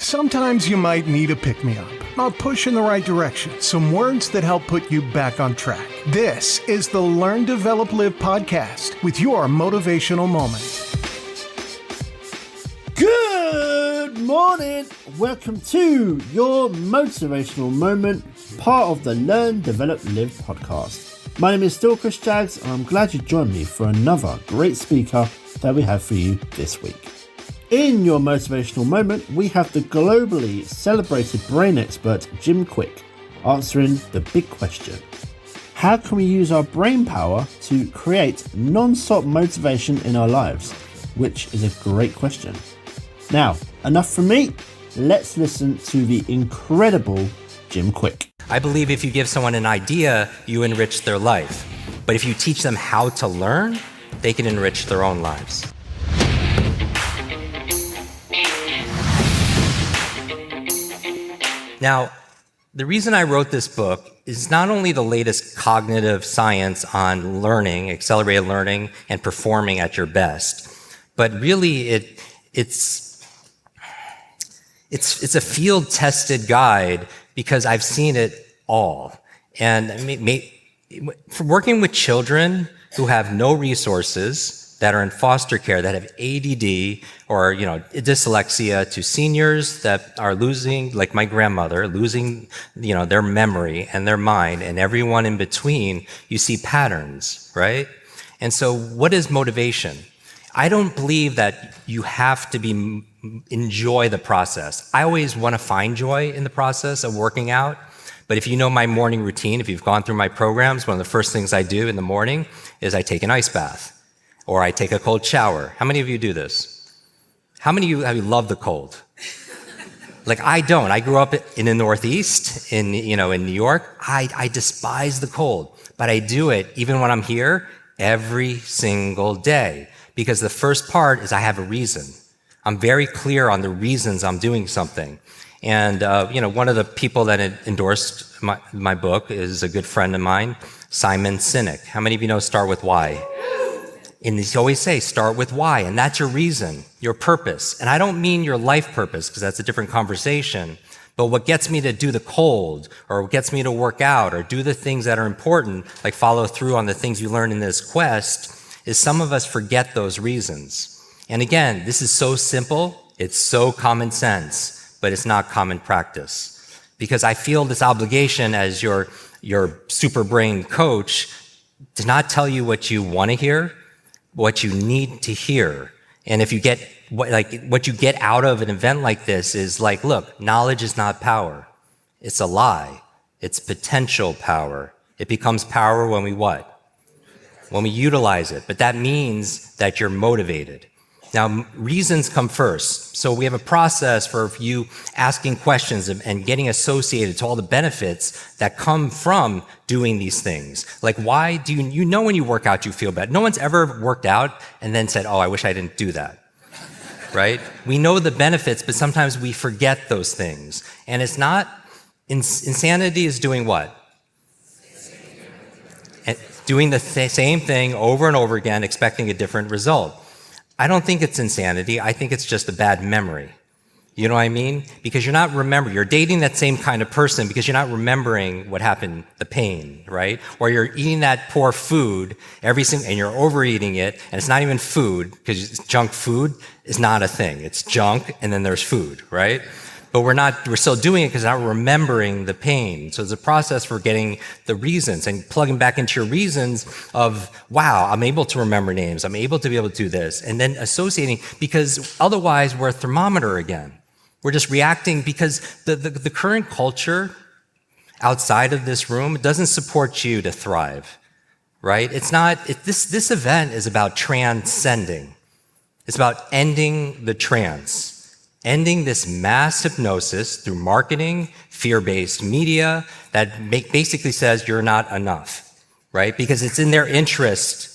Sometimes you might need a pick-me-up, a push in the right direction, some words that help put you back on track. This is the Learn, Develop, Live podcast with your motivational moment. Good morning. Welcome to your motivational moment, part of the Learn, Develop, Live podcast. My name is still Chris Jaggs, and I'm glad you joined me for another great speaker that we have for you this week. In your motivational moment, we have the globally celebrated brain expert Jim Kwik answering the big question: how can we use our brain power to create non-stop motivation in our lives? Which is a great question. Now, enough from me. Let's listen to the incredible Jim Kwik. I believe if you give someone an idea, you enrich their life. But if you teach them how to learn, they can enrich their own lives. Now, the reason I wrote this book is not only the latest cognitive science on learning, accelerated learning, and performing at your best, but really it's a field-tested guide because I've seen it all. And from working with children who have no resources, that are in foster care, that have ADD or dyslexia, to seniors that are losing, like my grandmother, losing their memory and their mind, and everyone in between, you see patterns, right? And so what is motivation? I don't believe that you have to enjoy the process. I always want to find joy in the process of working out. But if you know my morning routine, if you've gone through my programs, one of the first things I do in the morning is I take an ice bath. Or I take a cold shower. How many of you do this? How many of you love the cold? Like, I don't. I grew up in the Northeast, in New York. I despise the cold, but I do it even when I'm here every single day, because the first part is I have a reason. I'm very clear on the reasons I'm doing something. And one of the people that endorsed my book is a good friend of mine, Simon Sinek. How many of you know Start With Why? And you always say, start with why, and that's your reason, your purpose. And I don't mean your life purpose, because that's a different conversation, but what gets me to do the cold, or what gets me to work out, or do the things that are important, like follow through on the things you learn in this quest, is some of us forget those reasons. And again, this is so simple, it's so common sense, but it's not common practice. Because I feel this obligation as your super brain coach to not tell you what you want to hear, what you need to hear. And if you get what you get out of an event like this is like, look, knowledge is not power. It's a lie. It's potential power. It becomes power when we what? When we utilize it. But that means that you're motivated. Now, reasons come first. So we have a process for you asking questions and getting associated to all the benefits that come from doing these things. Like, why do you know when you work out you feel bad? No one's ever worked out and then said, oh, I wish I didn't do that, right? We know the benefits, but sometimes we forget those things. And it's not, insanity is doing what? Doing the same thing over and over again, expecting a different result. I don't think it's insanity. I think it's just a bad memory. You know what I mean? Because you're not remembering. You're dating that same kind of person because you're not remembering what happened, the pain, right? Or you're eating that poor food and you're overeating it, and it's not even food, because junk food is not a thing. It's junk, and then there's food, right? But we're still doing it because we're not remembering the pain. So it's a process for getting the reasons and plugging back into your reasons of, wow, I'm able to remember names. I'm able to be able to do this. And then associating, because otherwise we're a thermometer again. We're just reacting because the current culture outside of this room doesn't support you to thrive, right? This event is about transcending. It's about ending the trance. Ending this mass hypnosis through marketing, fear-based media that basically says you're not enough, right? Because it's in their interest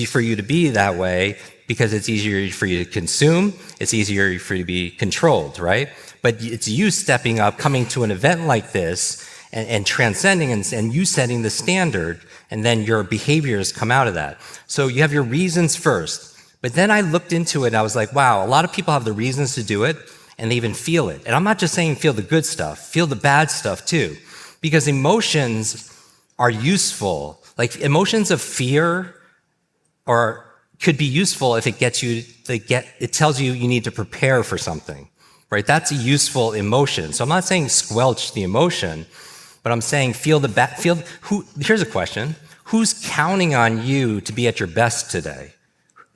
for you to be that way, because it's easier for you to consume, it's easier for you to be controlled, right? But it's you stepping up, coming to an event like this, and transcending, and you setting the standard, and then your behaviors come out of that. So you have your reasons first. But then I looked into it and I was like, wow, a lot of people have the reasons to do it, and they even feel it. And I'm not just saying feel the good stuff, feel the bad stuff too, because emotions are useful. Like emotions of fear could be useful if it tells you you need to prepare for something, right? That's a useful emotion. So I'm not saying squelch the emotion, but I'm saying here's a question. Who's counting on you to be at your best today?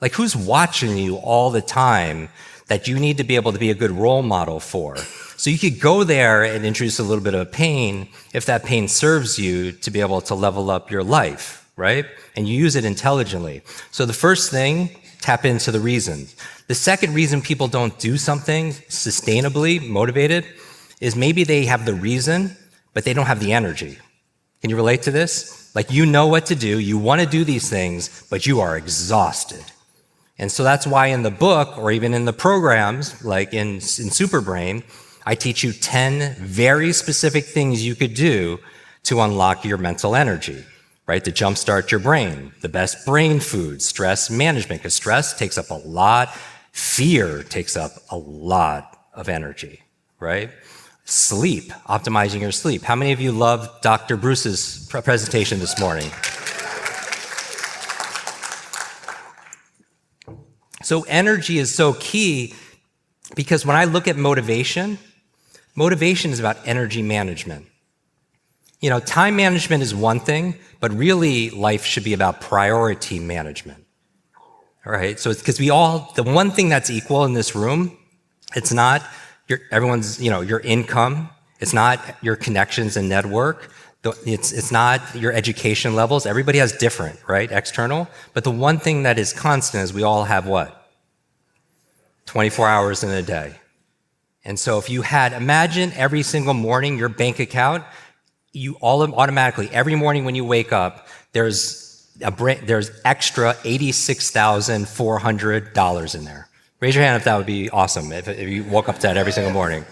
Like who's watching you all the time that you need to be able to be a good role model for? So you could go there and introduce a little bit of pain if that pain serves you to be able to level up your life, right? And you use it intelligently. So the first thing, tap into the reason. The second reason people don't do something sustainably motivated is maybe they have the reason, but they don't have the energy. Can you relate to this? Like you know what to do, you want to do these things, but you are exhausted. And so that's why in the book, or even in the programs, like in Superbrain, I teach you 10 very specific things you could do to unlock your mental energy, right? To jumpstart your brain, the best brain food, stress management, because stress takes up a lot, fear takes up a lot of energy, right? Sleep, optimizing your sleep. How many of you loved Dr. Bruce's presentation this morning? So energy is so key because when I look at motivation is about energy management. You know, time management is one thing, but really life should be about priority management. All right, so it's because the one thing that's equal in this room, it's not your income, it's not your connections and network, it's not your education levels. Everybody has different, right, external, but the one thing that is constant is we all have what? 24 hours in a day. And so if you imagine every single morning your bank account, you all automatically, every morning when you wake up, there's extra $86,400 in there. Raise your hand if that would be awesome, if you woke up to that every single morning.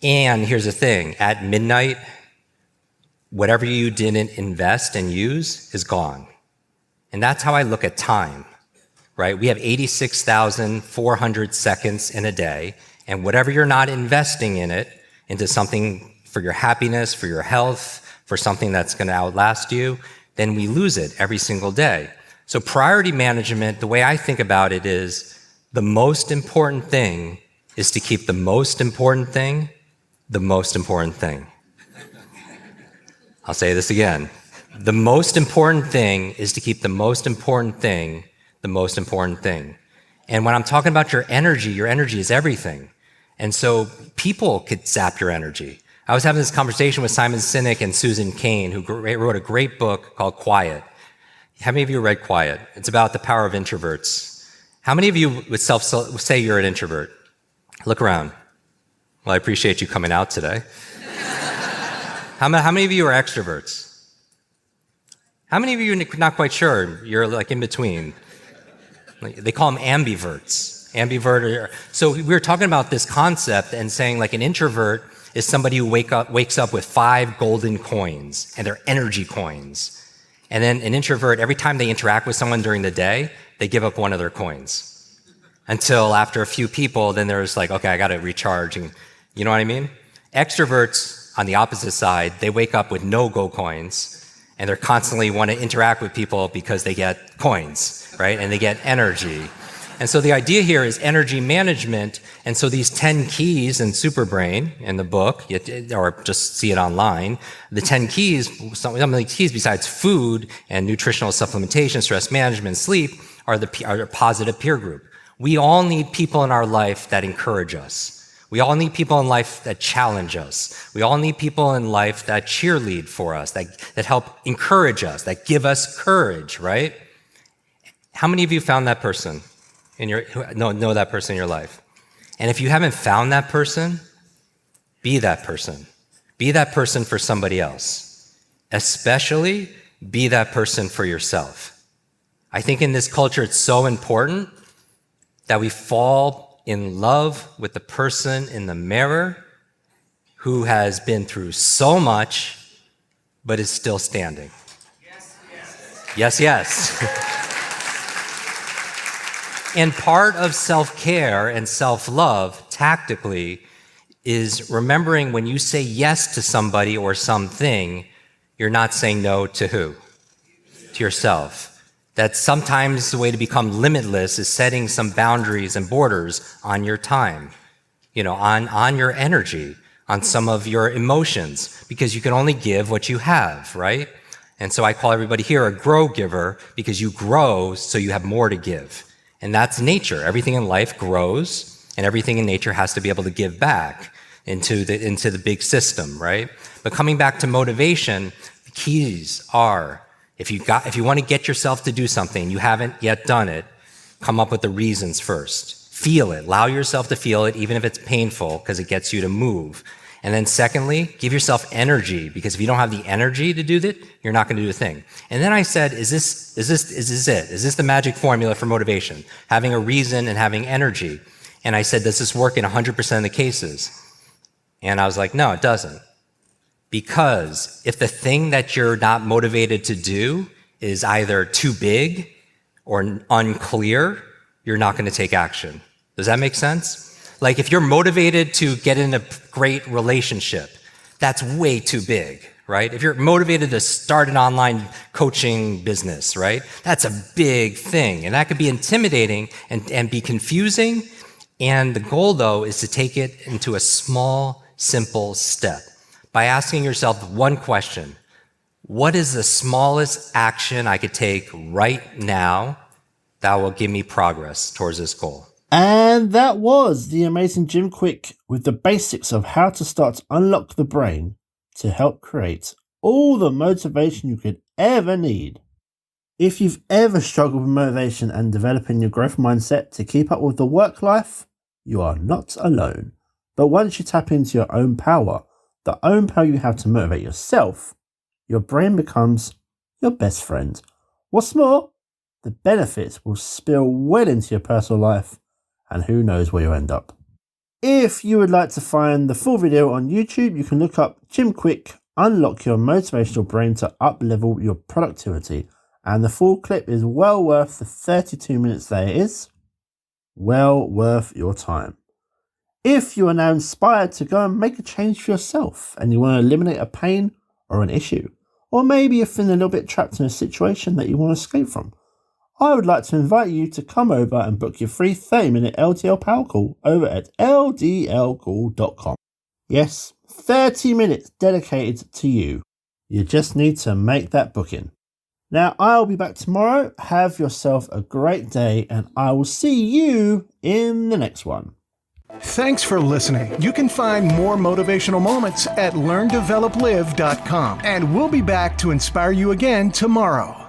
And here's the thing, at midnight, whatever you didn't invest and use is gone. And that's how I look at time, right? We have 86,400 seconds in a day, and whatever you're not investing in it, into something for your happiness, for your health, for something that's gonna outlast you, then we lose it every single day. So priority management, the way I think about it is, the most important thing is to keep the most important thing the most important thing. I'll say this again. The most important thing is to keep the most important thing the most important thing. And when I'm talking about your energy is everything. And so people could zap your energy. I was having this conversation with Simon Sinek and Susan Cain, who wrote a great book called Quiet. How many of you read Quiet? It's about the power of introverts. How many of you would say you're an introvert? Look around. Well, I appreciate you coming out today. How many of you are extroverts? How many of you are not quite sure? You're like in between. They call them ambiverts. So we were talking about this concept and saying like an introvert is somebody who wakes up with 5 golden coins, and they're energy coins. And then an introvert, every time they interact with someone during the day, they give up one of their coins. Until after a few people, then there's like, okay, I gotta recharge, and you know what I mean? Extroverts, on the opposite side, they wake up with no gold coins, and they're constantly want to interact with people because they get coins, right? And they get energy. And so the idea here is energy management. And so these 10 keys in Superbrain, in the book, or just see it online, the 10 keys, some of the keys besides food and nutritional supplementation, stress management, sleep, are the positive peer group. We all need people in our life that encourage us. We all need people in life that challenge us. We all need people in life that cheerlead for us, that help encourage us, that give us courage, right? How many of you found that person know that person in your life? And if you haven't found that person, be that person. Be that person for somebody else. Especially be that person for yourself. I think in this culture, it's so important that we fall in love with the person in the mirror who has been through so much, but is still standing. Yes, yes. And part of self-care and self-love tactically is remembering when you say yes to somebody or something, you're not saying no to who? To yourself. That sometimes the way to become limitless is setting some boundaries and borders on your time, on your energy, on some of your emotions, because you can only give what you have, right? And so I call everybody here a grow giver, because you grow so you have more to give. And that's nature. Everything in life grows, and everything in nature has to be able to give back into the big system, right? But coming back to motivation, the keys are, if you want to get yourself to do something, you haven't yet done it, come up with the reasons first. Feel it. Allow yourself to feel it, even if it's painful, because it gets you to move. And then secondly, give yourself energy, because if you don't have the energy to do that, you're not going to do the thing. And then I said, is this it? Is this the magic formula for motivation? Having a reason and having energy. And I said, does this work in 100% of the cases? And I was like, no, it doesn't. Because if the thing that you're not motivated to do is either too big or unclear, you're not going to take action. Does that make sense? Like if you're motivated to get in a great relationship, that's way too big, right? If you're motivated to start an online coaching business, right? That's a big thing. And that could be intimidating and be confusing. And the goal, though, is to take it into a small, simple step by asking yourself one question. What is the smallest action I could take right now that will give me progress towards this goal? And that was the amazing Jim Kwik with the basics of how to start to unlock the brain to help create all the motivation you could ever need. If you've ever struggled with motivation and developing your growth mindset to keep up with the work life, you are not alone. But once you tap into your own power, the own power you have to motivate yourself, your brain becomes your best friend. What's more, the benefits will spill well into your personal life, and who knows where you end up. If you would like to find the full video on YouTube, you can look up Jim Kwik, Unlock Your Motivational Brain to Up-Level Your Productivity. And the full clip is well worth the 32 minutes that it is. Well worth your time. If you are now inspired to go and make a change for yourself and you want to eliminate a pain or an issue, or maybe you're feeling a little bit trapped in a situation that you want to escape from, I would like to invite you to come over and book your free 30-minute LDL power call over at ldlcall.com. Yes, 30 minutes dedicated to you. You just need to make that booking. Now, I'll be back tomorrow. Have yourself a great day, and I will see you in the next one. Thanks for listening. You can find more motivational moments at learndeveloplive.com, and we'll be back to inspire you again tomorrow.